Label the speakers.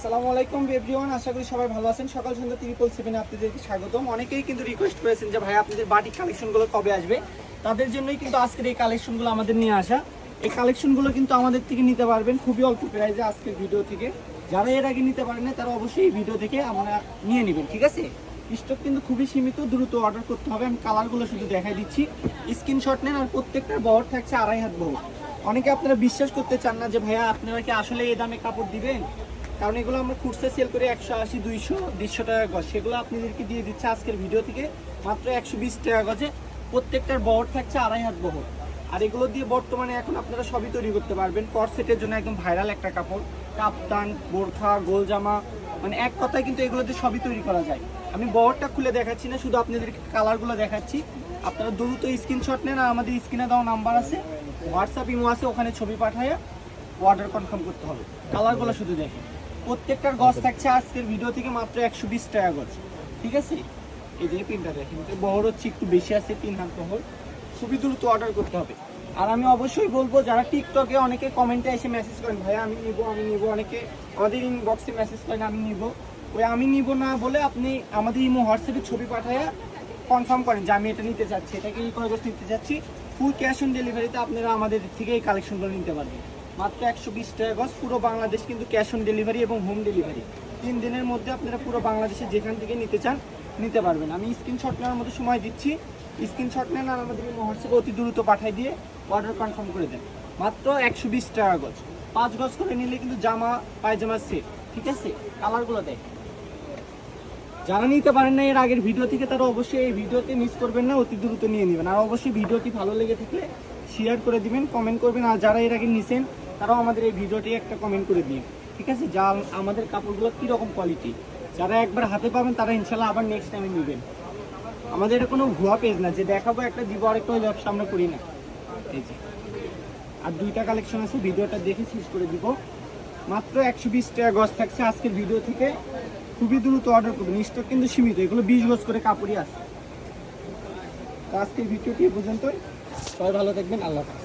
Speaker 1: আসসালামু আলাইকুম এভরিওয়ান, আশা করি সবাই ভালো আছেন। সকাল সন্ধ্যা 777 আপনাদেরকে স্বাগতম। অনেকেই কিন্তু রিকোয়েস্ট করেছেন যে ভাই আপনাদের বাটিক কালেকশনগুলো কবে আসবে। তাদের জন্যই কিন্তু আজকের এই কালেকশনগুলো আমাদের নিয়ে আসা। এই কালেকশনগুলো কিন্তু আমাদের থেকে নিতে পারবেন খুবই অল্প প্রাইসে আজকের ভিডিও থেকে। যারা এর আগে নিতে পারেন না তারা অবশ্যই এই ভিডিও থেকে আমরা নিয়ে নেবেন, ঠিক আছে? স্টক কিন্তু খুবই সীমিত, দ্রুত অর্ডার করতে হবে। আমি কালারগুলো শুধু দেখাই দিচ্ছি, স্ক্রিনশট নেন। আর প্রত্যেকটার বহর থাকছে 2.5 হাত বহর। অনেকে আপনারা বিশ্বাস করতে চান না যে ভাইয়া আপনারা কি আসলে এই দামে কাপড় দিবেন, কারণ এগুলো আমরা খুচরা সেল করি 180, 200, 150 টাকা গজ। সেগুলো আপনাদেরকে দিয়ে দিচ্ছে আজকের ভিডিও থেকে মাত্র 120 টাকা গজে। প্রত্যেকটার বহর থাকছে 2.5 হাত বহর। আর এগুলো দিয়ে বর্তমানে এখন আপনারা সবই তৈরি করতে পারবেন। কট সেটের জন্য একদম ভাইরাল একটা কাপড়, কাপ্তান, বোরখা, গোল জামা, মানে এক কথায় কিন্তু এগুলো দিয়ে সবই তৈরি করা যায়। আমি বহরটা খুলে দেখাচ্ছি না, শুধু আপনাদেরকে কালারগুলো দেখাচ্ছি। আপনারা দ্রুত স্ক্রিনশট নেন। আর আমাদের স্ক্রিনে দেওয়া নাম্বার আছে, হোয়াটসঅ্যাপ ইমো আছে, ওখানে ছবি পাঠায় অর্ডার কনফার্ম করতে হবে। কালারগুলো শুধু দেখেন। প্রত্যেকটার গজ থাকছে আজকের ভিডিও থেকে মাত্র 120 টাকা গজ, ঠিক আছে? এই যে পিনটা দেখেন, বহর হচ্ছে একটু বেশি আছে, 3 হাত বহর। খুবই দ্রুত অর্ডার করতে হবে। আর আমি অবশ্যই বলবো, যারা টিকটকে অনেকে কমেন্টে এসে মেসেজ করেন ভাইয়া আমি নিব, অনেকে আমাদের ইনবক্সে মেসেজ করেন আমি নিব, ওই আমি নিব না বলে আপনি আমাদের ইমো হোয়াটসঅ্যাপে ছবি পাঠায় কনফার্ম করেন যে আমি এটা নিতে চাচ্ছি, এটাকে এই করে নিতে চাচ্ছি। ফুল ক্যাশ অন ডেলিভারিতে আপনারা আমাদের থেকে এই কালেকশনগুলো নিতে পারবেন মাত্র 120 টাকা গজ। পুরো বাংলাদেশ কিন্তু ক্যাশ অন ডেলিভারি এবং হোম ডেলিভারি 3 দিনের মধ্যে আপনারা পুরো বাংলাদেশে যেখান থেকে নিতে চান নিতে পারবেন। আমি স্ক্রিনশট নেওয়ার মধ্যে সময় দিচ্ছি, স্ক্রিনশট নেন আর আমাদের হোয়াটসঅ্যাপে অতি দ্রুত পাঠিয়ে দিয়ে অর্ডার কনফার্ম করে দেন। মাত্র 120 টাকা গজ। 5 গজ করে নিলে কিন্তু জামা পায়জামা সেট, ঠিক আছে? কালারগুলো দেখ। যারা নিতে পারেন না এর আগের ভিডিও থেকে, তারা অবশ্যই এই ভিডিওতে মিস করবেন না, অতি দ্রুত নিয়ে নেবেন। আর অবশ্যই ভিডিওটি ভালো লেগে থাকলে শেয়ার করে দিবেন, কমেন্ট করবেন। আর যারা এর আগে নিছেন তারাও আমাদের এই ভিডিওটি একটা কমেন্ট করে দিন, ঠিক আছে? যা আমাদের কাপড়গুলো কীরকম কোয়ালিটি, যারা একবার হাতে পাবেন তারা ইনশাল্লাহ আবার নেক্সট টাইমে নেবেন। আমাদের এটা কোনো ভুয়া পেজ না যে দেখাবো একটা দিব আরেকটা ওই ব্যবসা আমরা করি না। এই যে আর 2টা কালেকশন আছে, ভিডিওটা দেখে শেষ করে দিব। মাত্র 120 টাকা গজ থাকছে আজকের ভিডিও থেকে। খুবই দ্রুত অর্ডার করবেন, স্টক কিন্তু সীমিত, এগুলো 20 গজ করে কাপড়ই আছে। তো আজকের ভিডিওটি পর্যন্তই, সবাই ভালো থাকবেন, আল্লাহ হাফেজ।